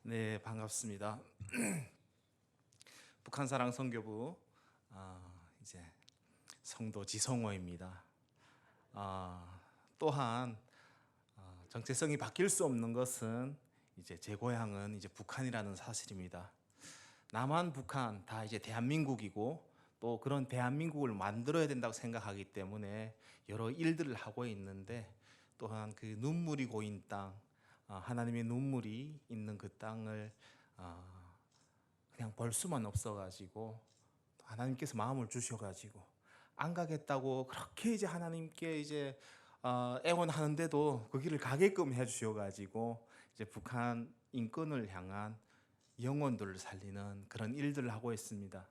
네, 반갑습니다. 북한사랑 선교부 이제 성도 지성호입니다. 또한 정체성이 바뀔 수 없는 것은 이제 제 고향은 이제 북한이라는 사실입니다. 남한, 북한 다 이제 대한민국이고 또 그런 대한민국을 만들어야 된다고 생각하기 때문에 여러 일들을 하고 있는데 또한 그 눈물이 고인 땅, 하나님의 눈물이 있는 그 땅을 그냥 볼 수만 없어가지고 하나님께서 마음을 주셔가지고 안 가겠다고 그렇게 이제 하나님께 이제 애원하는데도 그 길을 가게끔 해주셔가지고 이제 북한 인권을 향한 영혼들을 살리는 그런 일들을 하고 있습니다.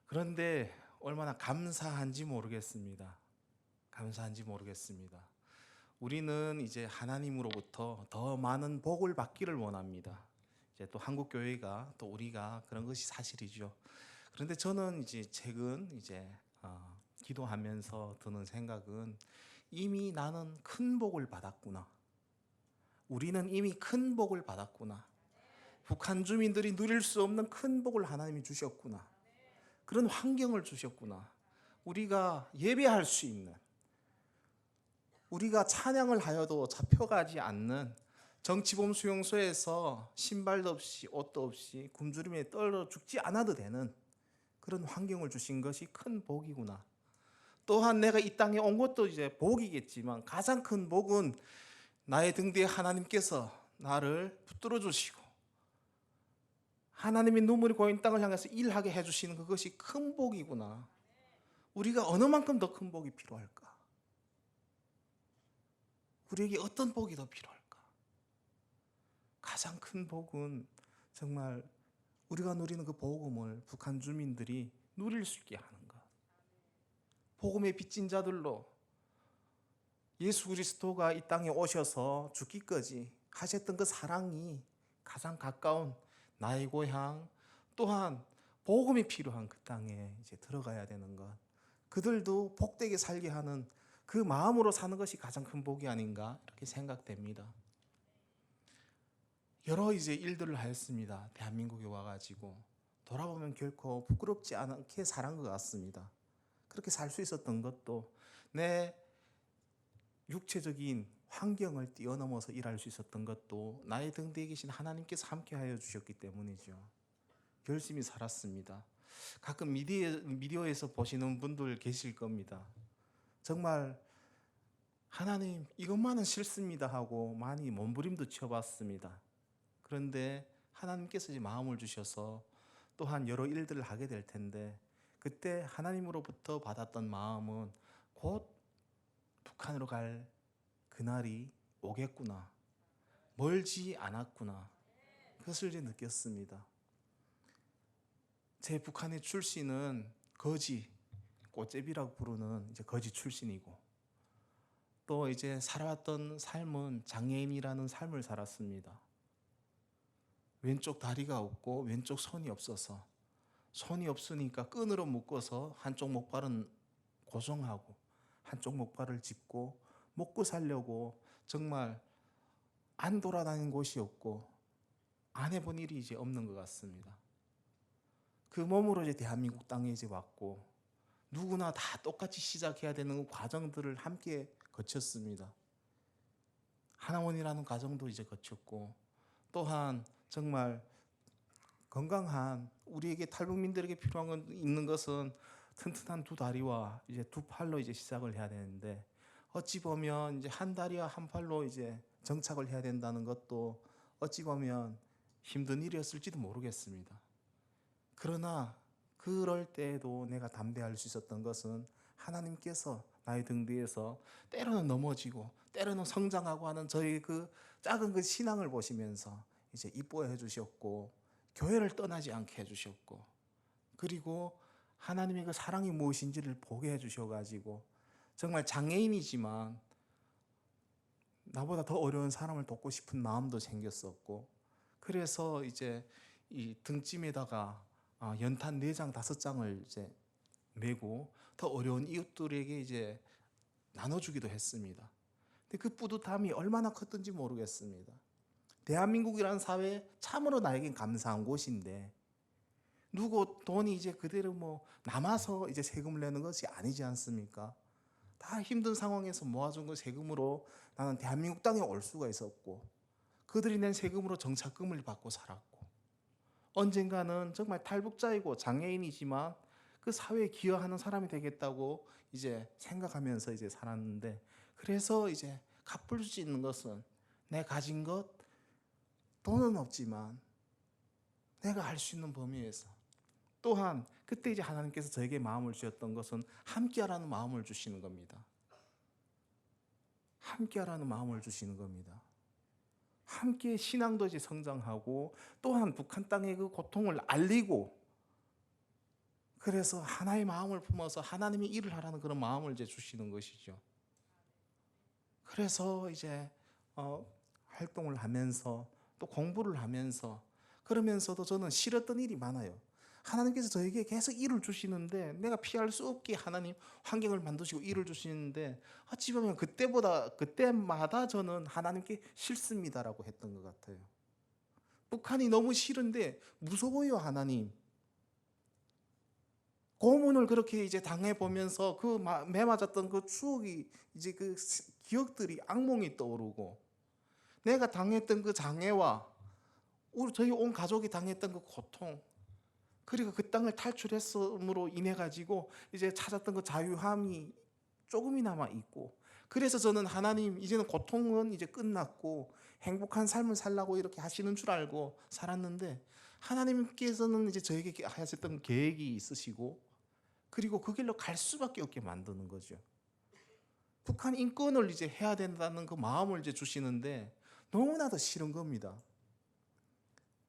그런데 얼마나 감사한지 모르겠습니다. 감사한지 모르겠습니다. 우리는 이제 하나님으로부터 더 많은 복을 받기를 원합니다. 이제 또 한국 교회가 또 우리가 그런 것이 사실이죠. 그런데 저는 이제 최근 이제 기도하면서 드는 생각은 이미 나는 큰 복을 받았구나. 우리는 이미 큰 복을 받았구나. 북한 주민들이 누릴 수 없는 큰 복을 하나님이 주셨구나. 그런 환경을 주셨구나. 우리가 예배할 수 있는, 우리가 찬양을 하여도 잡혀가지 않는 정치범 수용소에서 신발도 없이 옷도 없이 굶주림에 떨어 죽지 않아도 되는 그런 환경을 주신 것이 큰 복이구나. 또한 내가 이 땅에 온 것도 이제 복이겠지만 가장 큰 복은 나의 등 뒤에 하나님께서 나를 붙들어 주시고 하나님의 눈물이 고인 땅을 향해서 일하게 해주시는 그것이 큰 복이구나. 우리가 어느 만큼 더 큰 복이 필요할까? 우리에게 어떤 복이 더 필요할까? 가장 큰 복은 정말 우리가 누리는 그 복음을 북한 주민들이 누릴 수 있게 하는 것. 복음의 빚진 자들로 예수 그리스도가 이 땅에 오셔서 죽기까지 하셨던 그 사랑이 가장 가까운 나의 고향, 또한 복음이 필요한 그 땅에 이제 들어가야 되는 것. 그들도 복되게 살게 하는 그 마음으로 사는 것이 가장 큰 복이 아닌가 이렇게 생각됩니다. 여러 이제 일들을 하였습니다. 대한민국에 와가지고 돌아보면 결코 부끄럽지 않게 살은 것 같습니다. 그렇게 살 수 있었던 것도 내 육체적인 환경을 뛰어넘어서 일할 수 있었던 것도 나의 등 뒤에 계신 하나님께서 함께하여 주셨기 때문이죠. 열심히 살았습니다. 가끔 미디어에서 보시는 분들 계실 겁니다. 정말 하나님 이것만은 싫습니다 하고 많이 몸부림도 쳐봤습니다. 그런데 하나님께서 이제 마음을 주셔서 또한 여러 일들을 하게 될 텐데 그때 하나님으로부터 받았던 마음은 곧 북한으로 갈 그날이 오겠구나. 멀지 않았구나. 그것을 이제 느꼈습니다. 제 북한의 출신은 거지, 꽃제비라고 부르는 이제 거지 출신이고 또 이제 살아왔던 삶은 장애인이라는 삶을 살았습니다. 왼쪽 다리가 없고 왼쪽 손이 없어서 손이 없으니까 끈으로 묶어서 한쪽 목발은 고정하고 한쪽 목발을 짚고 먹고 살려고 정말 안 돌아다니는 곳이 없고 안 해본 일이 이제 없는 것 같습니다. 그 몸으로 이제 대한민국 땅에 이제 왔고 누구나 다 똑같이 시작해야 되는 과정들을 함께 거쳤습니다. 하나원이라는 과정도 이제 거쳤고 또한 정말 건강한 우리에게 탈북민들에게 필요한 건 있는 것은 튼튼한 두 다리와 이제 두 팔로 이제 시작을 해야 되는데 어찌 보면 이제 한 다리와 한 팔로 이제 정착을 해야 된다는 것도 어찌 보면 힘든 일이었을지도 모르겠습니다. 그러나 그럴 때에도 내가 담대할 수 있었던 것은 하나님께서 나의 등 뒤에서 때로는 넘어지고 때로는 성장하고 하는 저희 그 작은 그 신앙을 보시면서 이제 이뻐해 주셨고 교회를 떠나지 않게 해주셨고 그리고 하나님의 그 사랑이 무엇인지를 보게 해주셔가지고 정말 장애인이지만 나보다 더 어려운 사람을 돕고 싶은 마음도 생겼었고 그래서 이제 이 등짐에다가 연탄 4장 5장을 이제 메고 더 어려운 이웃들에게 이제 나눠주기도 했습니다. 근데 그 뿌듯함이 얼마나 컸던지 모르겠습니다. 대한민국이라는 사회 참으로 나에겐 감사한 곳인데 누구 돈이 이제 그대로 뭐 남아서 이제 세금을 내는 것이 아니지 않습니까? 다 힘든 상황에서 모아준 그 세금으로 나는 대한민국 땅에 올 수가 있었고 그들이 낸 세금으로 정착금을 받고 살았고 언젠가는 정말 탈북자이고 장애인이지만 그 사회에 기여하는 사람이 되겠다고 이제 생각하면서 이제 살았는데 그래서 이제 갚을 수 있는 것은 내 가진 것 돈은 없지만 내가 할 수 있는 범위에서 또한 그때 이제 하나님께서 저에게 마음을 주셨던 것은 함께하라는 마음을 주시는 겁니다. 함께하라는 마음을 주시는 겁니다. 함께 신앙도 이제 성장하고 또한 북한 땅의 그 고통을 알리고 그래서 하나의 마음을 품어서 하나님이 일을 하라는 그런 마음을 이제 주시는 것이죠. 그래서 이제 활동을 하면서 또 공부를 하면서 그러면서도 저는 싫었던 일이 많아요. 하나님께서 저에게 계속 일을 주시는데 내가 피할 수 없게 하나님 환경을 만드시고 일을 주시는데 어찌 보면 그때마다 저는 하나님께 싫습니다라고 했던 것 같아요. 북한이 너무 싫은데 무서워요 하나님. 고문을 그렇게 이제 당해보면서 그 매맞았던 그 추억이 이제 그 기억들이 악몽이 떠오르고 내가 당했던 그 장애와 저희 온 가족이 당했던 그 고통 그리고 그 땅을 탈출했음으로 인해 가지고 이제 찾았던 그 자유함이 조금이나마 있고 그래서 저는 하나님 이제는 고통은 이제 끝났고 행복한 삶을 살라고 이렇게 하시는 줄 알고 살았는데 하나님께서는 이제 저에게 하셨던 계획이 있으시고 그리고 그 길로 갈 수밖에 없게 만드는 거죠. 북한 인권을 이제 해야 된다는 그 마음을 이제 주시는데 너무나도 싫은 겁니다.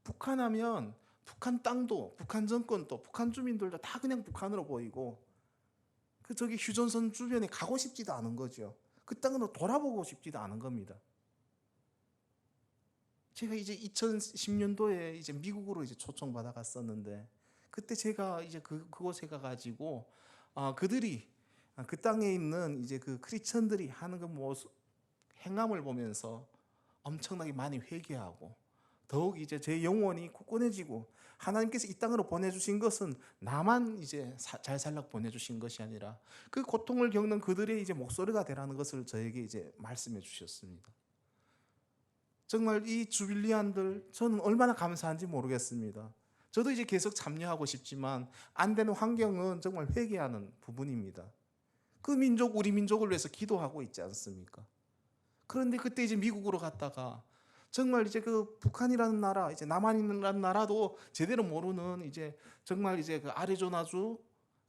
북한하면 북한 땅도 북한 정권도 북한 주민들도 다 그냥 북한으로 보이고 그 저기 휴전선 주변에 가고 싶지도 않은 거죠. 그 땅으로 돌아보고 싶지도 않은 겁니다. 제가 이제 2010년도에 이제 미국으로 이제 초청받아 갔었는데 그때 제가 이제 그곳에 가가지고 그들이 그 땅에 있는 이제 그 크리스천들이 하는 그 모습 행함을 보면서 엄청나게 많이 회개하고 더욱 이제 제 영혼이 굳건해지고 하나님께서 이 땅으로 보내주신 것은 나만 이제 잘 살라고 보내주신 것이 아니라 그 고통을 겪는 그들의 이제 목소리가 되라는 것을 저에게 이제 말씀해 주셨습니다. 정말 이 주빌리안들 저는 얼마나 감사한지 모르겠습니다. 저도 이제 계속 참여하고 싶지만 안 되는 환경은 정말 회개하는 부분입니다. 그 민족 우리 민족을 위해서 기도하고 있지 않습니까? 그런데 그때 이제 미국으로 갔다가 정말 이제 그 북한이라는 나라, 이제 남한이라는 나라도 제대로 모르는 이제 정말 이제 그 아리조나주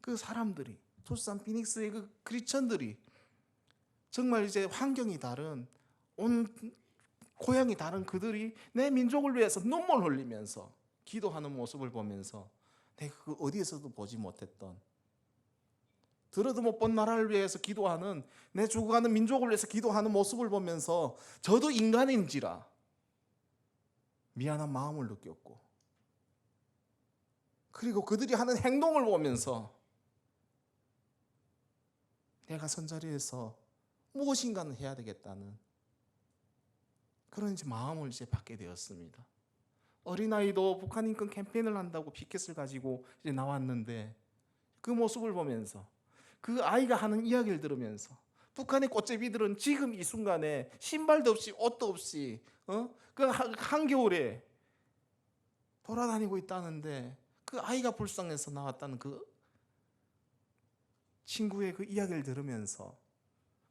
그 사람들이 투싼 피닉스의 그 크리스천들이 정말 이제 환경이 다른 온 고향이 다른 그들이 내 민족을 위해서 눈물 흘리면서 기도하는 모습을 보면서 내가 그 어디에서도 보지 못했던 들어도 못 본 나라를 위해서 기도하는 내 죽어가는 민족을 위해서 기도하는 모습을 보면서 저도 인간인지라 미안한 마음을 느꼈고 그리고 그들이 하는 행동을 보면서 내가 선자리에서 무엇인가는 해야 되겠다는 그런 이제 마음을 이제 받게 되었습니다. 어린아이도 북한 인권 캠페인을 한다고 피켓을 가지고 이제 나왔는데 그 모습을 보면서 그 아이가 하는 이야기를 들으면서 북한의 꽃제비들은 지금 이 순간에 신발도 없이 옷도 없이 그 한겨울에 돌아다니고 있다는데 그 아이가 불쌍해서 나왔다는 그 친구의 그 이야기를 들으면서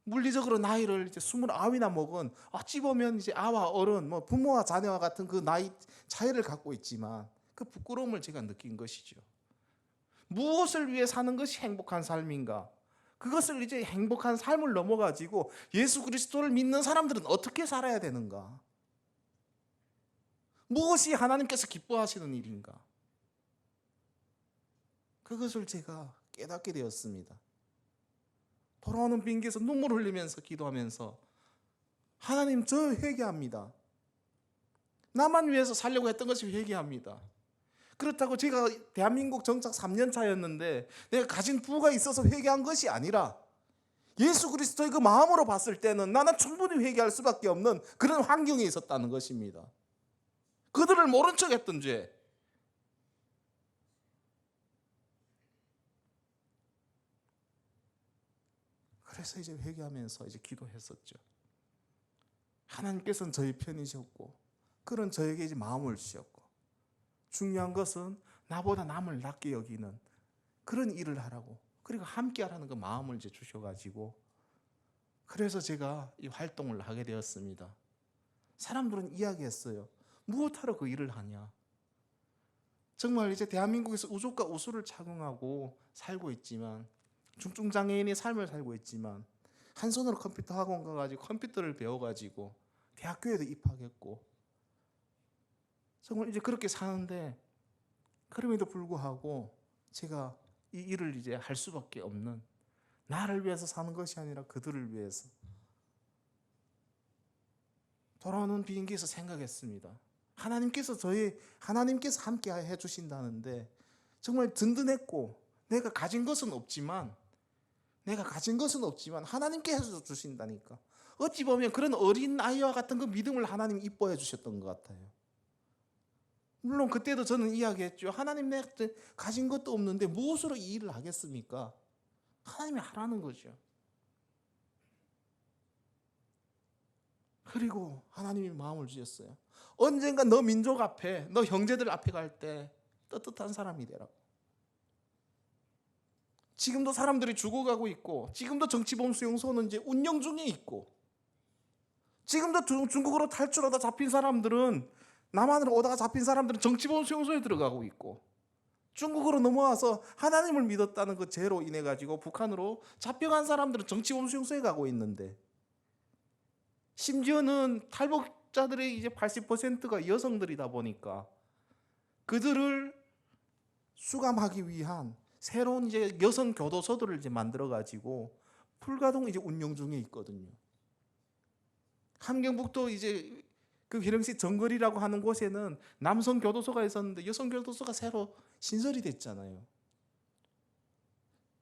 물리적으로 나이를 이제 29이나 먹은 어찌 보면 이제 아와 어른 뭐 부모와 자녀와 같은 그 나이 차이를 갖고 있지만 그 부끄러움을 제가 느낀 것이죠. 무엇을 위해 사는 것이 행복한 삶인가? 그것을 이제 행복한 삶을 넘어가지고 예수 그리스도를 믿는 사람들은 어떻게 살아야 되는가? 무엇이 하나님께서 기뻐하시는 일인가? 그것을 제가 깨닫게 되었습니다. 돌아오는 비행기에서 눈물 흘리면서 기도하면서 하나님 저 회개합니다. 나만 위해서 살려고 했던 것이 회개합니다. 그렇다고 제가 대한민국 정착 3년 차였는데 내가 가진 부가 있어서 회개한 것이 아니라 예수 그리스도의 그 마음으로 봤을 때는 나는 충분히 회개할 수밖에 없는 그런 환경에 있었다는 것입니다. 그들을 모른 척했던 죄. 그래서 이제 회개하면서 이제 기도했었죠. 하나님께서는 저희 편이셨고, 그런 저에게 이제 마음을 주셨고, 중요한 것은 나보다 남을 낮게 여기는 그런 일을 하라고, 그리고 함께 하라는 그 마음을 이제 주셔가지고, 그래서 제가 이 활동을 하게 되었습니다. 사람들은 이야기했어요. 무엇하러 그 일을 하냐? 정말 이제 대한민국에서 우족과 우수를 착용하고 살고 있지만, 중증장애인의 삶을 살고 있지만, 한 손으로 컴퓨터 학원 가가지고 컴퓨터를 배워가지고 대학교에도 입학했고, 정말 이제 그렇게 사는데, 그럼에도 불구하고 제가 이 일을 이제 할 수밖에 없는, 나를 위해서 사는 것이 아니라 그들을 위해서. 돌아오는 비행기에서 생각했습니다. 하나님께서 함께 해주신다는데 정말 든든했고, 내가 가진 것은 없지만 하나님께 해서 주신다니까. 어찌 보면 그런 어린 아이와 같은 그 믿음을 하나님이 이뻐해 주셨던 것 같아요. 물론 그때도 저는 이야기했죠. 하나님, 내가 가진 것도 없는데 무엇으로 이 일을 하겠습니까? 하나님이 하라는 거죠. 그리고 하나님이 마음을 주셨어요. 언젠가 너 민족 앞에, 너 형제들 앞에 갈 때 떳떳한 사람이 되라고. 지금도 사람들이 죽어가고 있고, 지금도 정치범수용소는 이제 운영 중에 있고, 지금도 중국으로 탈출하다 잡힌 사람들은, 남한으로 오다가 잡힌 사람들은 정치범수용소에 들어가고 있고, 중국으로 넘어와서 하나님을 믿었다는 그 죄로 인해 가지고 북한으로 잡혀간 사람들은 정치범수용소에 가고 있는데, 심지어는 탈북자들의 이제 80%가 여성들이다 보니까 그들을 수감하기 위한 새로운 이제 여성 교도소들을 이제 만들어 가지고 풀가동 이제 운영 중에 있거든요. 함경북도 이제 그 기령시 정거리라고 하는 곳에는 남성 교도소가 있었는데 여성 교도소가 새로 신설이 됐잖아요.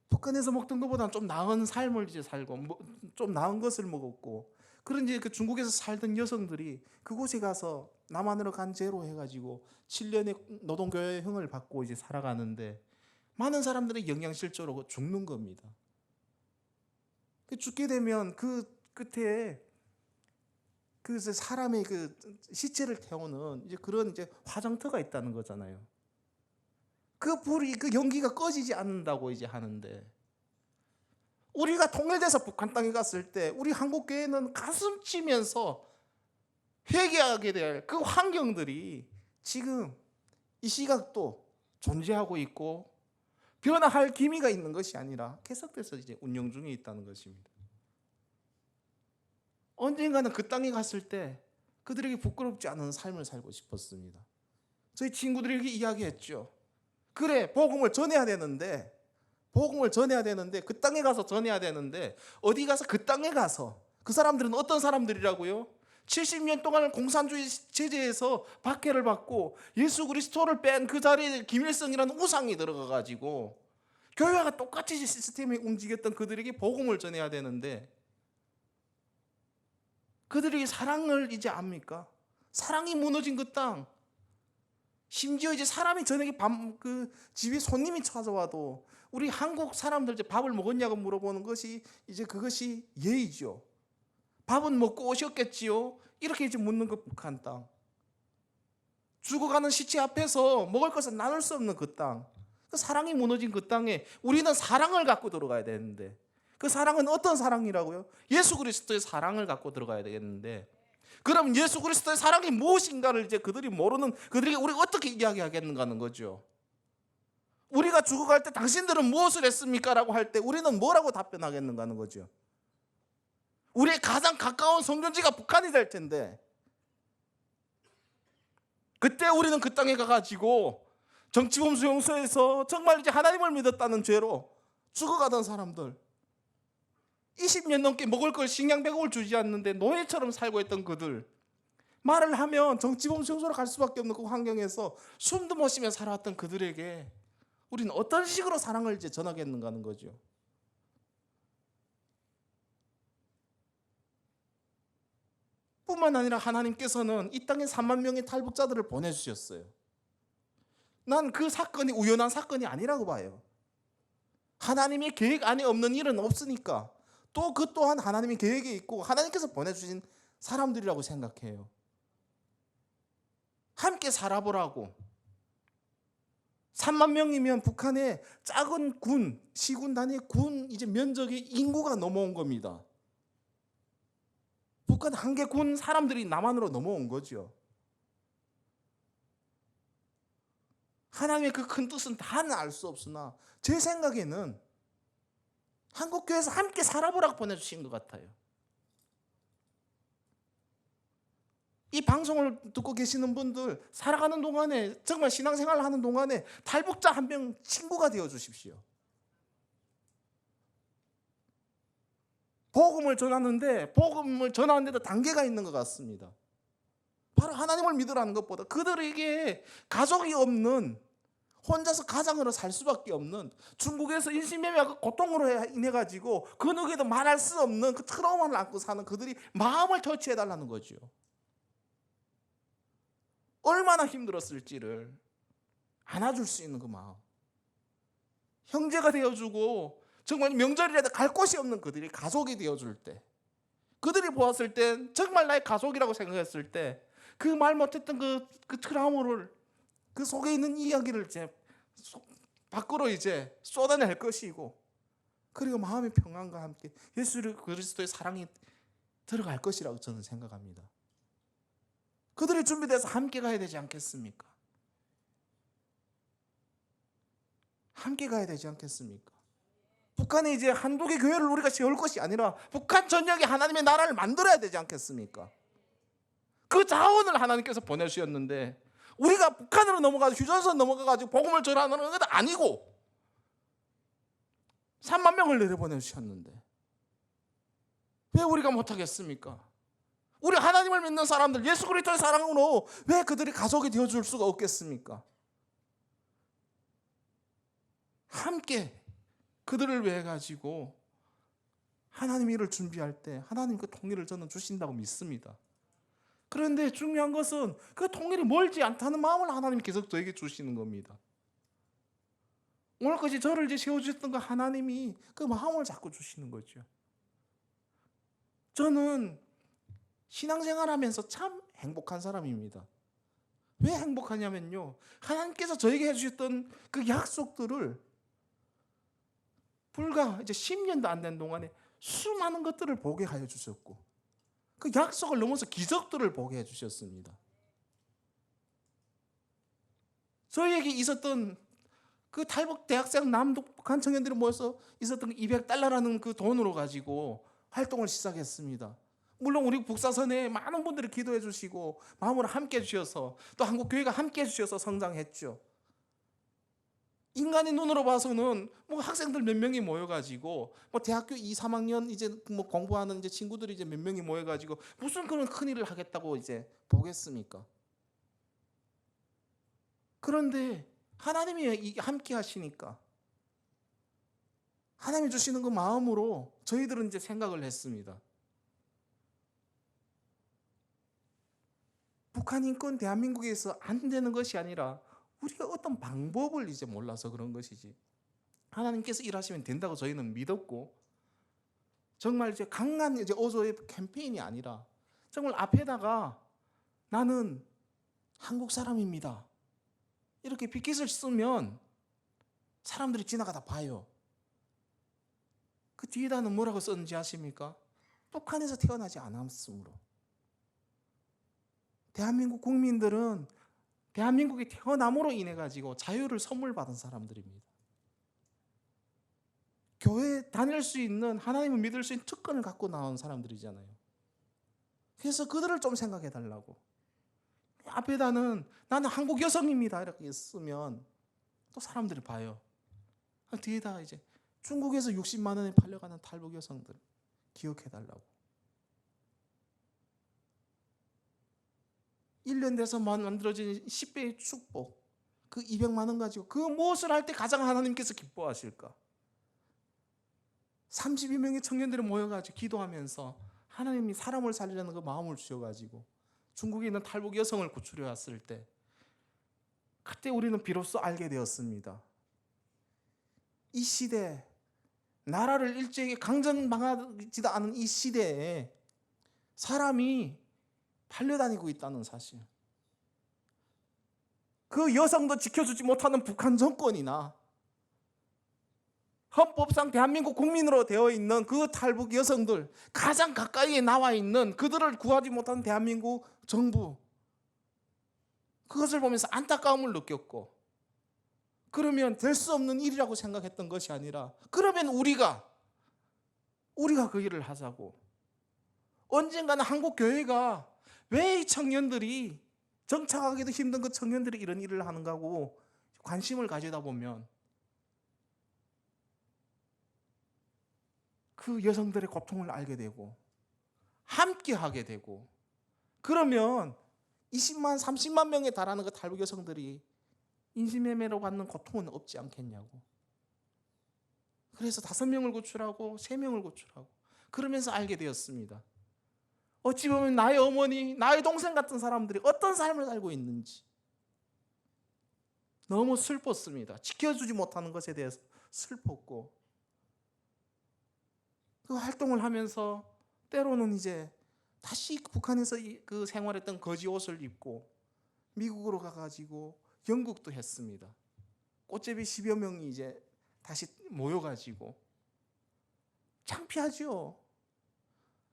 북한에서 먹던 것보다는 좀 나은 삶을 이제 살고, 좀 나은 것을 먹었고, 그런 이제 그 중국에서 살던 여성들이 그곳에 가서 남한으로 간 죄로 해가지고 7년의 노동교육형을 받고 이제 살아가는데, 많은 사람들이 영양실조로 죽는 겁니다. 죽게 되면 그 끝에 그 사람의 그 시체를 태우는 이제 그런 이제 화장터가 있다는 거잖아요. 그 불이, 그 연기가 꺼지지 않는다고 이제 하는데, 우리가 통일돼서 북한 땅에 갔을 때 우리 한국 교회는 가슴 치면서 회개하게 될 그 환경들이 지금 이 시각도 존재하고 있고, 변화할 기미가 있는 것이 아니라 계속돼서 이제 운영 중에 있다는 것입니다. 언젠가는 그 땅에 갔을 때 그들에게 부끄럽지 않은 삶을 살고 싶었습니다. 저희 친구들에게 이야기했죠. 그래, 복음을 전해야 되는데 그 땅에 가서 전해야 되는데, 어디 가서 그 땅에 가서, 그 사람들은 어떤 사람들이라고요? 70년 동안 공산주의 체제에서 박해를 받고 예수 그리스도를 뺀 그 자리에 김일성이라는 우상이 들어가가지고 교회와 똑같이 시스템이 움직였던 그들에게 복음을 전해야 되는데, 그들이 사랑을 이제 압니까? 사랑이 무너진 그 땅, 심지어 이제 사람이 저녁에 그 집에 손님이 찾아와도 우리 한국 사람들 이제 밥을 먹었냐고 물어보는 것이 이제 그것이 예의죠. 밥은 먹고 오셨겠지요? 이렇게 이제 묻는 그 북한 땅, 죽어가는 시체 앞에서 먹을 것을 나눌 수 없는 그 땅, 그 사랑이 무너진 그 땅에 우리는 사랑을 갖고 들어가야 되는데, 그 사랑은 어떤 사랑이라고요? 예수 그리스도의 사랑을 갖고 들어가야 되겠는데, 그럼 예수 그리스도의 사랑이 무엇인가를 이제 그들이 모르는, 그들에게 우리가 어떻게 이야기하겠는가 하는 거죠. 우리가 죽어갈 때 당신들은 무엇을 했습니까? 라고 할 때 우리는 뭐라고 답변하겠는가 하는 거죠. 우리의 가장 가까운 성견지가 북한이 될 텐데, 그때 우리는 그 땅에 가가지고 정치범 수용소에서 정말 이제 하나님을 믿었다는 죄로 죽어가던 사람들, 20년 넘게 먹을 걸 식량 배급을 주지 않는데 노예처럼 살고 있던 그들, 말을 하면 정치범 수용소로 갈 수밖에 없는 그 환경에서 숨도 못 쉬며 살아왔던 그들에게 우리는 어떤 식으로 사랑을 이제 전하겠는가 하는 거죠. 뿐만 아니라 하나님께서는 이 땅에 3만 명의 탈북자들을 보내주셨어요. 난 그 사건이 우연한 사건이 아니라고 봐요. 하나님의 계획 안에 없는 일은 없으니까, 또 그 또한 하나님의 계획에 있고 하나님께서 보내주신 사람들이라고 생각해요. 함께 살아보라고. 3만 명이면 북한의 작은 군, 시군 단위 군 이제 면적의 인구가 넘어온 겁니다. 북한 한 개 군 사람들이 남한으로 넘어온 거죠. 하나님의 그 큰 뜻은 다는 알 수 없으나 제 생각에는 한국교회에서 함께 살아보라고 보내주신 것 같아요. 이 방송을 듣고 계시는 분들, 살아가는 동안에, 정말 신앙생활을 하는 동안에 탈북자 한 명 친구가 되어 주십시오. 복음을 전하는데도 단계가 있는 것 같습니다. 바로 하나님을 믿으라는 것보다 그들에게 가족이 없는, 혼자서 가장으로 살 수밖에 없는, 중국에서 인신매매와 고통으로 인해 가지고 그 누구에도 말할 수 없는 그 트라우마를 안고 사는 그들이 마음을 터치해 달라는 거죠. 얼마나 힘들었을지를 안아줄 수 있는 그 마음, 형제가 되어주고 정말 명절이라도 갈 곳이 없는 그들이 가족이 되어줄 때, 그들이 보았을 때 정말 나의 가족이라고 생각했을 때 그 말 못했던 그 트라우마를, 그 속에 있는 이야기를 이제 밖으로 이제 쏟아낼 것이고, 그리고 마음의 평안과 함께 예수 그리스도의 사랑이 들어갈 것이라고 저는 생각합니다. 그들이 준비돼서 함께 가야 되지 않겠습니까? 함께 가야 되지 않겠습니까? 북한에 이제 한두 개 교회를 우리가 세울 것이 아니라 북한 전역에 하나님의 나라를 만들어야 되지 않겠습니까? 그 자원을 하나님께서 보내주셨는데 우리가 북한으로 넘어가서 휴전선 넘어가가지고 복음을 전하는 것도 아니고 3만 명을 내려보내주셨는데 왜 우리가 못하겠습니까? 우리 하나님을 믿는 사람들, 예수 그리스도의 사랑으로 왜 그들이 가족이 되어줄 수가 없겠습니까? 함께 그들을 위해 가지고 하나님 일을 준비할 때 하나님 그 통일을 저는 주신다고 믿습니다. 그런데 중요한 것은 그 통일이 멀지 않다는 마음을 하나님이 계속 저에게 주시는 겁니다. 오늘까지 저를 이제 세워주셨던 그 하나님이 그 마음을 자꾸 주시는 거죠. 저는 신앙생활하면서 참 행복한 사람입니다. 왜 행복하냐면요, 하나님께서 저에게 해주셨던 그 약속들을 불과 이제 10년도 안 된 동안에 수많은 것들을 보게 하여 주셨고, 그 약속을 넘어서 기적들을 보게 해주셨습니다. 저희에게 있었던 그 탈북 대학생 남북한 청년들이 모여서 있었던 $200라는 그 돈으로 가지고 활동을 시작했습니다. 물론 우리 북사선에 많은 분들이 기도해 주시고 마음으로 함께 해주셔서, 또 한국교회가 함께 해주셔서 성장했죠. 인간의 눈으로 봐서는 뭐 학생들 몇 명이 모여가지고 뭐 대학교 2, 3학년 이제 뭐 공부하는 이제 친구들이 이제 몇 명이 모여가지고 무슨 그런 큰 일을 하겠다고 이제 보겠습니까? 그런데 하나님이 함께 하시니까 하나님이 주시는 그 마음으로 저희들은 이제 생각을 했습니다. 북한 인권 대한민국에서 안 되는 것이 아니라 우리가 어떤 방법을 이제 몰라서 그런 것이지, 하나님께서 일하시면 된다고 저희는 믿었고, 정말 이제 강한 이제 어조의 캠페인이 아니라 정말 앞에다가 나는 한국 사람입니다 이렇게 빗깃을 쓰면 사람들이 지나가다 봐요. 그 뒤에다는 뭐라고 썼는지 아십니까? 북한에서 태어나지 않았으므로. 대한민국 국민들은 대한민국이 태어남으로 인해 가지고 자유를 선물 받은 사람들입니다. 교회에 다닐 수 있는, 하나님을 믿을 수 있는 특권을 갖고 나온 사람들이잖아요. 그래서 그들을 좀 생각해 달라고. 앞에다는 나는 한국 여성입니다 이렇게 쓰면 또 사람들이 봐요. 뒤에다 이제 중국에서 60만 원에 팔려가는 탈북 여성들 기억해 달라고. 1년 돼서 만들어진 10배의 축복, 그 200만 원 가지고 그 무엇을 할 때 가장 하나님께서 기뻐하실까? 32명의 청년들이 모여가지고 기도하면서 하나님이 사람을 살리려는 그 마음을 주셔가지고 중국에 있는 탈북 여성을 구출해 왔을 때, 그때 우리는 비로소 알게 되었습니다. 이 시대, 나라를 일제히 강점당하지도 않은 이 시대에 사람이 팔려다니고 있다는 사실. 그 여성도 지켜주지 못하는 북한 정권이나 헌법상 대한민국 국민으로 되어 있는 그 탈북 여성들, 가장 가까이에 나와 있는 그들을 구하지 못하는 대한민국 정부, 그것을 보면서 안타까움을 느꼈고, 그러면 될 수 없는 일이라고 생각했던 것이 아니라, 그러면 우리가 그 일을 하자고. 언젠가는 한국 교회가 왜 이 청년들이, 정착하기도 힘든 그 청년들이 이런 일을 하는가 하고 관심을 가지다 보면 그 여성들의 고통을 알게 되고 함께 하게 되고, 그러면 20만 30만 명에 달하는 그 탈북 여성들이 인신매매로 받는 고통은 없지 않겠냐고. 그래서 5명을 구출하고 3명을 구출하고 그러면서 알게 되었습니다. 어찌 보면 나의 어머니, 나의 동생 같은 사람들이 어떤 삶을 살고 있는지 너무 슬펐습니다. 지켜주지 못하는 것에 대해서 슬펐고, 그 활동을 하면서 때로는 이제 다시 북한에서 그 생활했던 거지 옷을 입고 미국으로 가가지고 연극도 했습니다. 꽃제비 10여 명이 이제 다시 모여가지고. 창피하죠.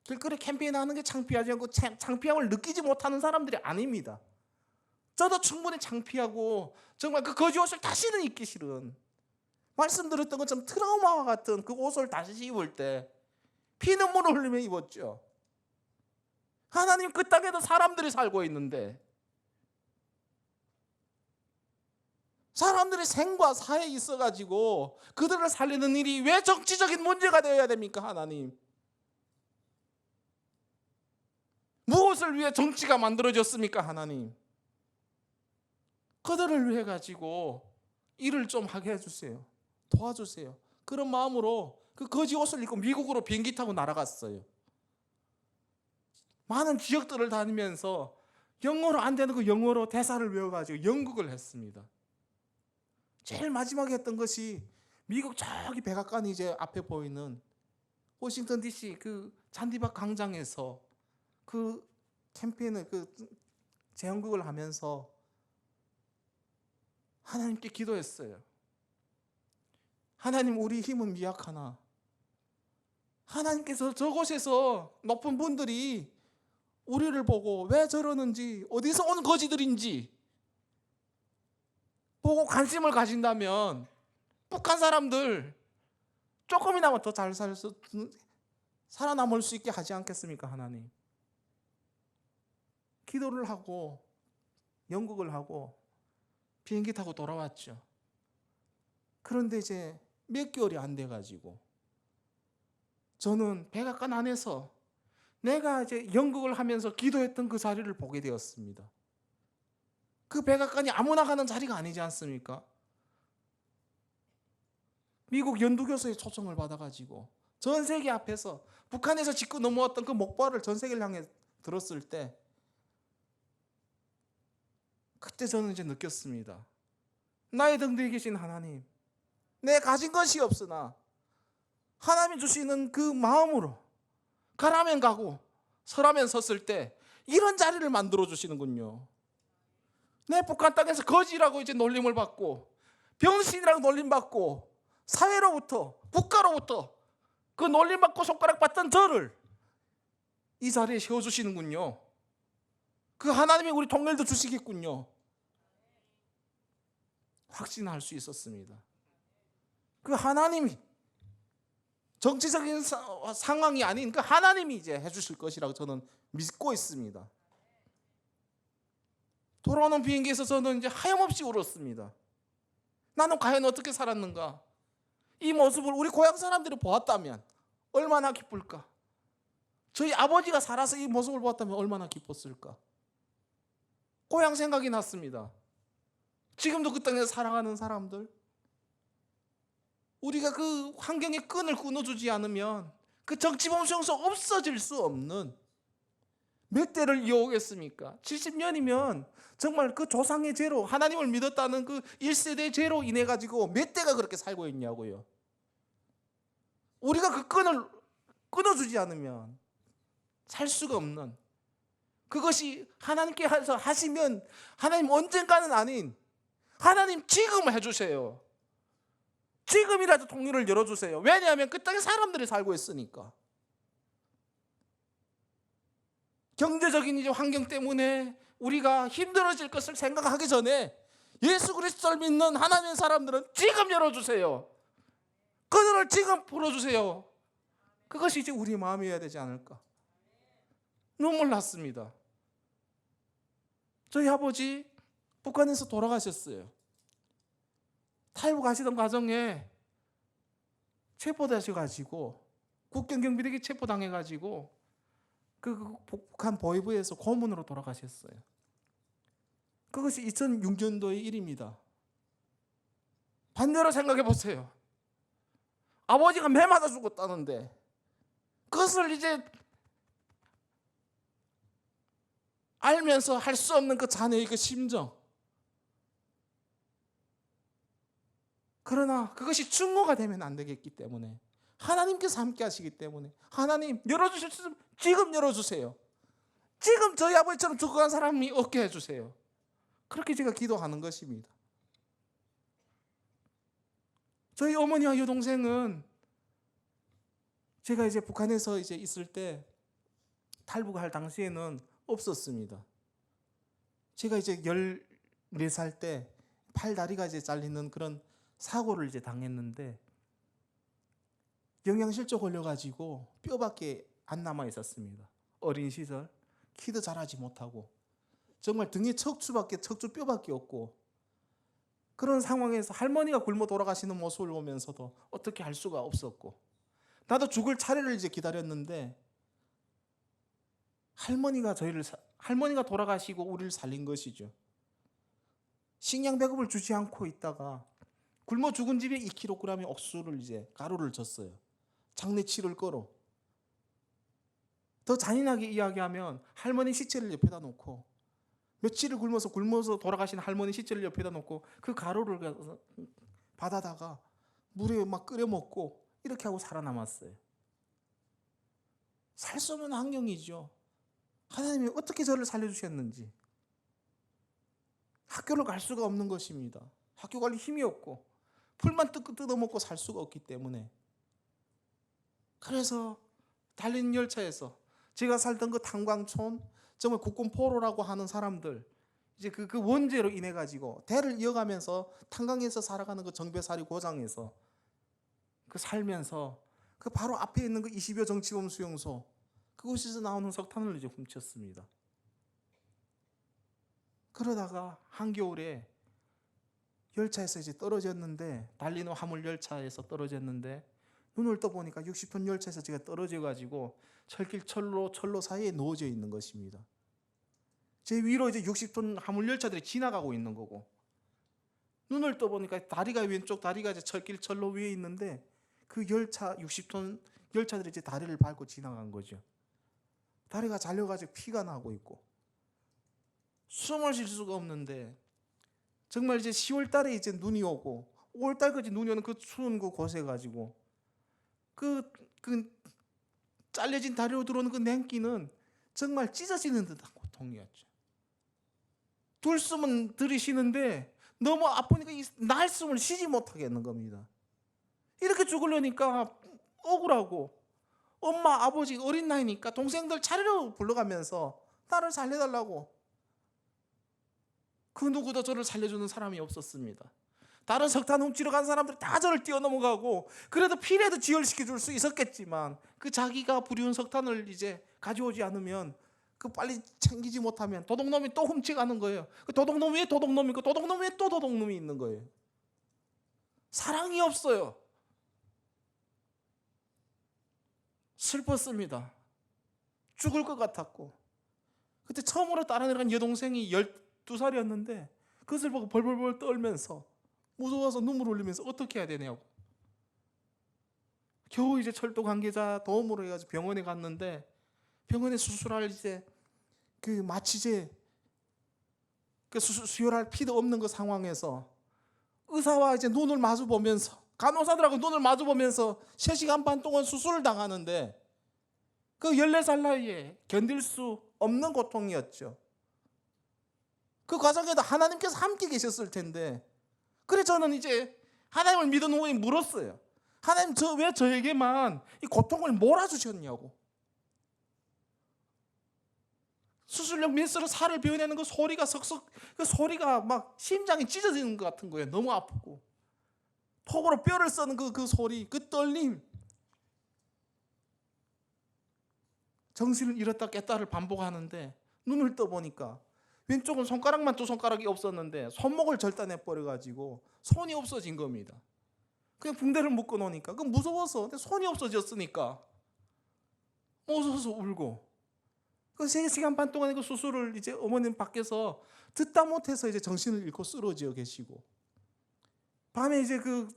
길거리 캠페인 하는 게 창피하지 않고 창피함을 느끼지 못하는 사람들이 아닙니다. 저도 충분히 창피하고 정말 그 거지 옷을 다시는 입기 싫은, 말씀드렸던 것처럼 트라우마와 같은 그 옷을 다시 입을 때 피눈물을 흘리며 입었죠. 하나님, 그 땅에도 사람들이 살고 있는데, 사람들이 생과 사에 있어가지고 그들을 살리는 일이 왜 정치적인 문제가 되어야 됩니까? 하나님, 무엇을 위해 정치가 만들어졌습니까? 하나님, 그들을 위해 가지고 일을 좀 하게 해주세요. 도와주세요. 그런 마음으로 그 거지 옷을 입고 미국으로 비행기 타고 날아갔어요. 많은 지역들을 다니면서 영어로 안 되는 그 영어로 대사를 외워가지고 연극을 했습니다. 제일 마지막에 했던 것이 미국 저기 백악관이 이제 앞에 보이는 워싱턴 DC 그 잔디밭 광장에서 그 캠페인을, 그 재연극을 하면서 하나님께 기도했어요. 하나님, 우리 힘은 미약하나 하나님께서 저곳에서 높은 분들이 우리를 보고 왜 저러는지, 어디서 온 거지들인지 보고 관심을 가진다면 북한 사람들 조금이나마 더 잘 살아남을 수 있게 하지 않겠습니까? 하나님, 기도를 하고 연극을 하고 비행기 타고 돌아왔죠. 그런데 이제 몇 개월이 안 돼가지고 저는 백악관 안에서 내가 이제 연극을 하면서 기도했던 그 자리를 보게 되었습니다. 그 백악관이 아무나 가는 자리가 아니지 않습니까? 미국 연두교수의 초청을 받아가지고 전 세계 앞에서 북한에서 짚고 넘어왔던 그 목발을 전 세계를 향해 들었을 때, 그때 저는 이제 느꼈습니다. 나의 등 뒤에 계신 하나님, 내 가진 것이 없으나 하나님이 주시는 그 마음으로 가라면 가고 서라면 섰을 때 이런 자리를 만들어 주시는군요. 내 북한 땅에서 거지라고 이제 놀림을 받고 병신이라고 놀림받고 사회로부터, 국가로부터 그 놀림받고 손가락받던 저를 이 자리에 세워주시는군요. 그 하나님이 우리 통일도 주시겠군요. 확신할 수 있었습니다. 그 하나님이 정치적인 상황이 아닌 그 하나님이 이제 해주실 것이라고 저는 믿고 있습니다. 돌아오는 비행기에서 저는 이제 하염없이 울었습니다. 나는 과연 어떻게 살았는가? 이 모습을 우리 고향 사람들이 보았다면 얼마나 기쁠까? 저희 아버지가 살아서 이 모습을 보았다면 얼마나 기뻤을까? 고향 생각이 났습니다. 지금도 그 땅에서 살아가는 사람들, 우리가 그 환경의 끈을 끊어주지 않으면 그 정치범 수용소 없어질 수 없는 몇 대를 이어오겠습니까? 70년이면 정말 그 조상의 죄로, 하나님을 믿었다는 그 1세대 죄로 인해 가지고 몇 대가 그렇게 살고 있냐고요. 우리가 그 끈을 끊어주지 않으면 살 수가 없는, 그것이 하나님께서 하시면 하나님 언젠가는 아닌, 하나님 지금 해주세요. 지금이라도 통일을 열어주세요. 왜냐하면 그 땅에 사람들이 살고 있으니까. 경제적인 이제 환경 때문에 우리가 힘들어질 것을 생각하기 전에 예수 그리스도를 믿는 하나님의 사람들은 지금 열어주세요. 그들을 지금 풀어주세요. 그것이 이제 우리 마음이어야 되지 않을까. 눈물 났습니다. 저희 아버지 북한에서 돌아가셨어요. 탈북하시던 과정에 체포되셔가지고, 국경경비대에 체포당해가지고 그 북한 보위부에서 고문으로 돌아가셨어요. 그것이 2006년도의 일입니다. 반대로 생각해 보세요. 아버지가 매 맞아 죽었다는데 그것을 이제 알면서 할 수 없는 그 자녀의 그 심정. 그러나 그것이 충고가 되면 안 되겠기 때문에, 하나님께서 함께 하시기 때문에, 하나님 열어주실 수 있으면 지금 열어주세요. 지금 저희 아버지처럼 죽어간 사람이 없게 해주세요. 그렇게 제가 기도하는 것입니다. 저희 어머니와 여동생은 제가 이제 북한에서 이제 있을 때, 탈북할 당시에는 없었습니다. 제가 이제 14살 때 팔 다리가 이제 잘리는 그런 사고를 이제 당했는데, 영양실조 걸려가지고 뼈밖에 안 남아 있었습니다. 어린 시절 키도 자라지 못하고 정말 등에 척추 뼈밖에 없고, 그런 상황에서 할머니가 굶어 돌아가시는 모습을 보면서도 어떻게 할 수가 없었고, 나도 죽을 차례를 이제 기다렸는데 할머니가 돌아가시고 우리를 살린 것이죠. 식량 배급을 주지 않고 있다가 굶어 죽은 집에 2kg의 옥수를 이제 가루를 줬어요. 장례치를 거로. 더 잔인하게 이야기하면 할머니 시체를 옆에다 놓고, 며칠을 굶어서 돌아가신 할머니 시체를 옆에다 놓고 그 가루를 받아다가 물에 막 끓여 먹고 이렇게 하고 살아남았어요. 살 수 없는 환경이죠. 하나님이 어떻게 저를 살려주셨는지. 학교를 갈 수가 없는 것입니다. 학교 갈 힘이 없고 풀만 뜯어먹고 살 수가 없기 때문에. 그래서 달리는 열차에서 제가 살던 그 탄광촌, 정말 국군포로라고 하는 사람들, 이제 그 원죄로 인해 가지고 대를 이어가면서 탄광에서 살아가는 그 정배사리 고장에서 그 살면서 그 바로 앞에 있는 그 20여 정치범 수용소, 그곳에서 나오는 석탄을 이제 훔쳤습니다. 그러다가 한겨울에 열차에서 이제 떨어졌는데, 달리는 화물 열차에서 떨어졌는데, 눈을 떠보니까 60톤 열차에서 제가 떨어져 가지고 철로 사이에 놓여져 있는 것입니다. 제 위로 이제 60톤 화물 열차들이 지나가고 있는 거고, 눈을 떠보니까 다리가, 왼쪽 다리가 이제 철로 위에 있는데, 그 열차 60톤 열차들이 이제 다리를 밟고 지나간 거죠. 다리가 잘려가지고 피가 나고 있고 숨을 쉴 수가 없는데, 정말 이제 10월 달에 이제 눈이 오고 5월 달까지 눈이 오는 그 추운 그 곳에 가지고 그 잘려진 다리로 들어오는 그 냉기는 정말 찢어지는 듯한 고통이었죠. 들숨은 들이쉬는데 너무 아프니까 날 숨을 쉬지 못하겠는 겁니다. 이렇게 죽으려니까 억울하고, 엄마 아버지 어린 나이니까 동생들 차례로 불러가면서 나를 살려달라고. 그 누구도 저를 살려주는 사람이 없었습니다. 다른 석탄 훔치러 간 사람들 다 저를 뛰어넘어가고, 그래도 피라도 지혈시켜 줄 수 있었겠지만 그 자기가 부리운 석탄을 이제 가져오지 않으면, 그 빨리 챙기지 못하면 도둑놈이 또 훔쳐가는 거예요. 그 도둑놈 위에 도둑놈이 있고 도둑놈 위에 또 도둑놈이 있는 거예요. 사랑이 없어요. 슬펐습니다. 죽을 것 같았고, 그때 처음으로 따라내려간 여동생이 12살이었는데 그것을 보고 벌벌벌 떨면서 무서워서 눈물 흘리면서 어떻게 해야 되냐고. 겨우 이제 철도 관계자 도움으로 해가지고 병원에 갔는데, 병원에 수술할 이제 그 마취제, 그 수혈할 피도 없는 그 상황에서 의사와 이제 눈을 마주 보면서, 간호사들하고 눈을 마주 보면서 3시간 반 동안 수술을 당하는데, 그 14살 나이에 견딜 수 없는 고통이었죠. 그 과정에도 하나님께서 함께 계셨을 텐데, 그래 저는 이제 하나님을 믿은 후에 물었어요. 하나님, 왜 저에게만 이 고통을 몰아주셨냐고. 수술용 메스로 살을 베어내는 그 소리가 석석, 그 소리가 막 심장이 찢어지는 것 같은 거예요. 너무 아프고, 톡으로 뼈를 써는 그 소리, 그 떨림, 정신을 잃었다 깼다를 반복하는데, 눈을 떠보니까 왼쪽은 손가락만 2손가락이 없었는데 손목을 절단해 버려가지고 손이 없어진 겁니다. 그냥 붕대를 묶어 놓으니까, 그 무서워서, 근데 손이 없어졌으니까 무서워서 울고, 그 3시간 반 동안의 그 수술을 이제 어머님 밖에서 듣다 못해서 이제 정신을 잃고 쓰러져 계시고, 밤에 이제 그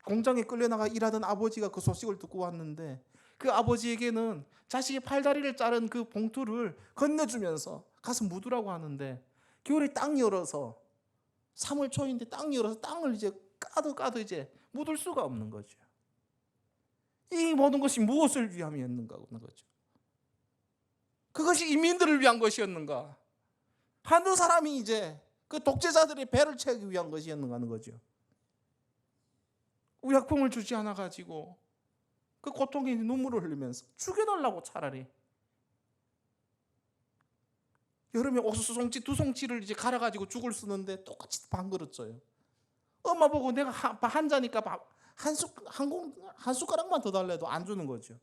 공장에 끌려나가 일하던 아버지가 그 소식을 듣고 왔는데, 그 아버지에게는 자식이 팔다리를 자른 그 봉투를 건네주면서 가서 묻으라고 하는데, 겨울에 땅 열어서, 3월 초인데 땅 열어서 땅을 이제 까도 이제 묻을 수가 없는 거죠. 이 모든 것이 무엇을 위함이었는가 하는 거죠. 그것이 인민들을 위한 것이었는가? 한두 사람이 이제 그 독재자들의 배를 채우기 위한 것이었는가 하는 거죠. 의약품을 주지 않아 가지고 그 고통에 눈물을 흘리면서 죽여달라고, 차라리 여름에 옥수수송치 2송치를 이제 갈아가지고 죽을 쓰는데 똑같이 반 그릇 줘요. 엄마 보고 내가 한 잔이니까 한 숟가락만 더 달래도 안 주는 거죠.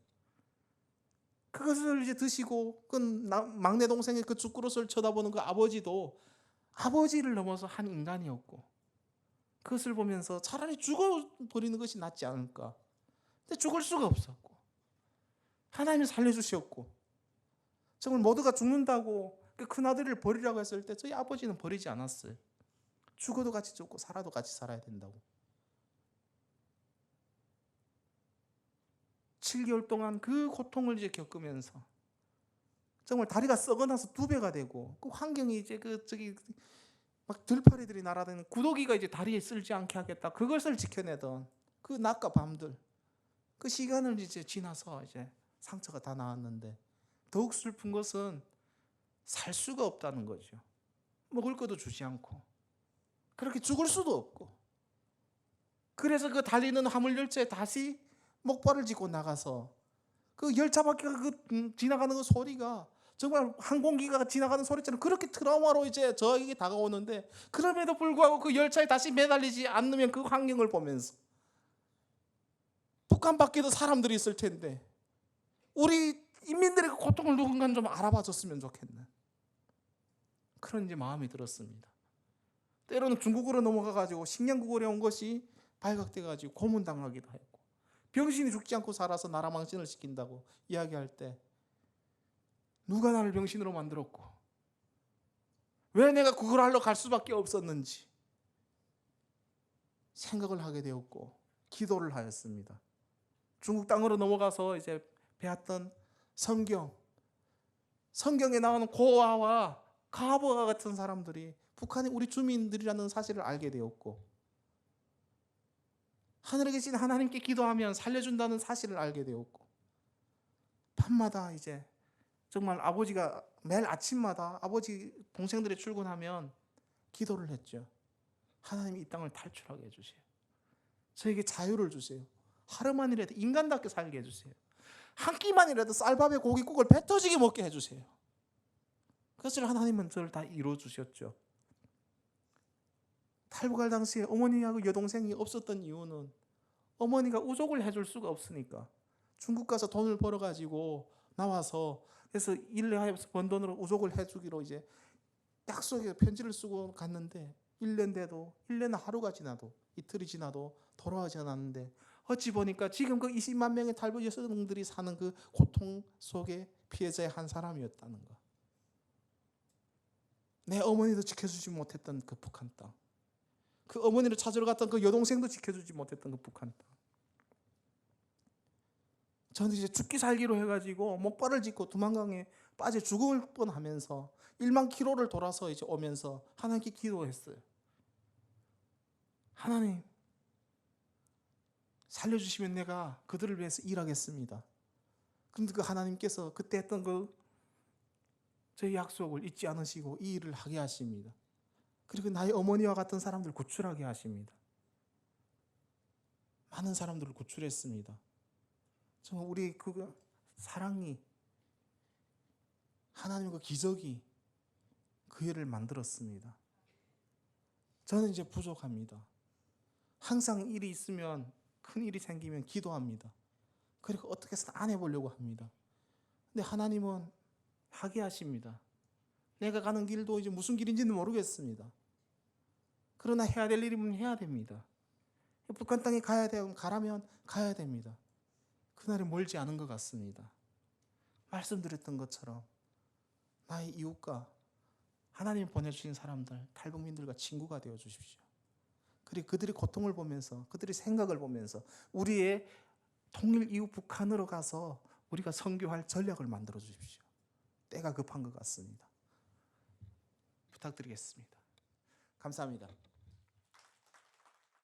그것을 이제 드시고, 그 막내 동생의 그 죽그릇을 쳐다보는 그 아버지도 아버지를 넘어서 한 인간이었고, 그것을 보면서 차라리 죽어버리는 것이 낫지 않을까. 근데 죽을 수가 없었고, 하나님이 살려주셨고, 정말 모두가 죽는다고 그 큰아들을 버리라고 했을 때 저희 아버지는 버리지 않았어요. 죽어도 같이 죽고 살아도 같이 살아야 된다고. 7개월 동안 그 고통을 이제 겪으면서 정말 다리가 썩어나서 2배가 되고, 그 환경이 이제 막 들파리들이 날아다니는, 구더기가 이제 다리에 쓸지 않게 하겠다, 그것을 지켜내던 그 낮과 밤들, 그 시간을 이제 지나서 이제 상처가 다 나았는데, 더욱 슬픈 것은 살 수가 없다는 거죠. 먹을 것도 주지 않고, 그렇게 죽을 수도 없고, 그래서 그 달리는 화물 열차에 다시 목발을 짚고 나가서 그 열차 밖에 지나가는 그 소리가 정말 항공기가 지나가는 소리처럼 그렇게 트라우마로 이제 저에게 다가오는데, 그럼에도 불구하고 그 열차에 다시 매달리지 않으면 그 환경을 보면서, 북한 밖에도 사람들이 있을 텐데 우리 인민들의 그 고통을 누군가 좀 알아봐 줬으면 좋겠는 그런 이제 마음이 들었습니다. 때로는 중국으로 넘어가가지고 식량구걸에 온 것이 발각돼가지고 고문당하기도 했고, 병신이 죽지 않고 살아서 나라 망신을 시킨다고 이야기할 때, 누가 나를 병신으로 만들었고 왜 내가 그걸 하러 갈 수밖에 없었는지 생각을 하게 되었고, 기도를 하였습니다. 중국 땅으로 넘어가서 이제 배웠던 성경에 나오는 고아와 가버와 같은 사람들이 북한이 우리 주민들이라는 사실을 알게 되었고, 하늘에 계신 하나님께 기도하면 살려준다는 사실을 알게 되었고, 밤마다 이제 정말 아버지가 매일 아침마다 아버지 동생들이 출근하면 기도를 했죠. 하나님이 이 땅을 탈출하게 해주세요. 저에게 자유를 주세요. 하루만이라도 인간답게 살게 해주세요. 한 끼만이라도 쌀밥에 고깃국을 배 터지게 먹게 해주세요. 그것을 하나님은 저를 다 이루어주셨죠. 탈북할 당시에 어머니하고 여동생이 없었던 이유는, 어머니가 우족을 해줄 수가 없으니까 중국 가서 돈을 벌어가지고 나와서, 그래서 일을 하면서 번 돈으로 우족을 해주기로 이제 약속에 편지를 쓰고 갔는데, 1년 돼도 1년 하루가 지나도 이틀이 지나도 돌아오지 않았는데, 어찌 보니까 지금 그 20만 명의 탈북 여성들이 사는 그 고통 속의 피해자의 한 사람이었다는 거. 내 어머니도 지켜주지 못했던 그 북한 땅, 그 어머니를 찾으러 갔던 그 여동생도 지켜주지 못했던 그 북한 땅. 저는 이제 죽기 살기로 해가지고 목발을 짚고 두만강에 빠져 죽을 뻔하면서 1만 킬로를 돌아서 이제 오면서 하나님께 기도했어요. 하나님, 살려주시면 내가 그들을 위해서 일하겠습니다. 그런데 그 하나님께서 그때 했던 저희 약속을 잊지 않으시고 이 일을 하게 하십니다. 그리고 나의 어머니와 같은 사람들을 구출하게 하십니다. 많은 사람들을 구출했습니다. 정말 우리 그 사랑이, 하나님과 기적이 그 일을 만들었습니다. 저는 이제 부족합니다. 항상 일이 있으면, 큰 일이 생기면 기도합니다. 그리고 어떻게 해서 안 해보려고 합니다. 근데 하나님은 하게 하십니다. 내가 가는 길도 이제 무슨 길인지는 모르겠습니다. 그러나 해야 될 일이면 해야 됩니다. 북한 땅에 가야 되면 가라면 가야 됩니다. 그날이 멀지 않은 것 같습니다. 말씀드렸던 것처럼 나의 이웃과 하나님 보내주신 사람들, 탈북민들과 친구가 되어 주십시오. 그리고 그들의 고통을 보면서, 그들의 생각을 보면서 우리의 통일 이후 북한으로 가서 우리가 선교할 전략을 만들어 주십시오. 때가 급한 것 같습니다. 부탁드리겠습니다. 감사합니다.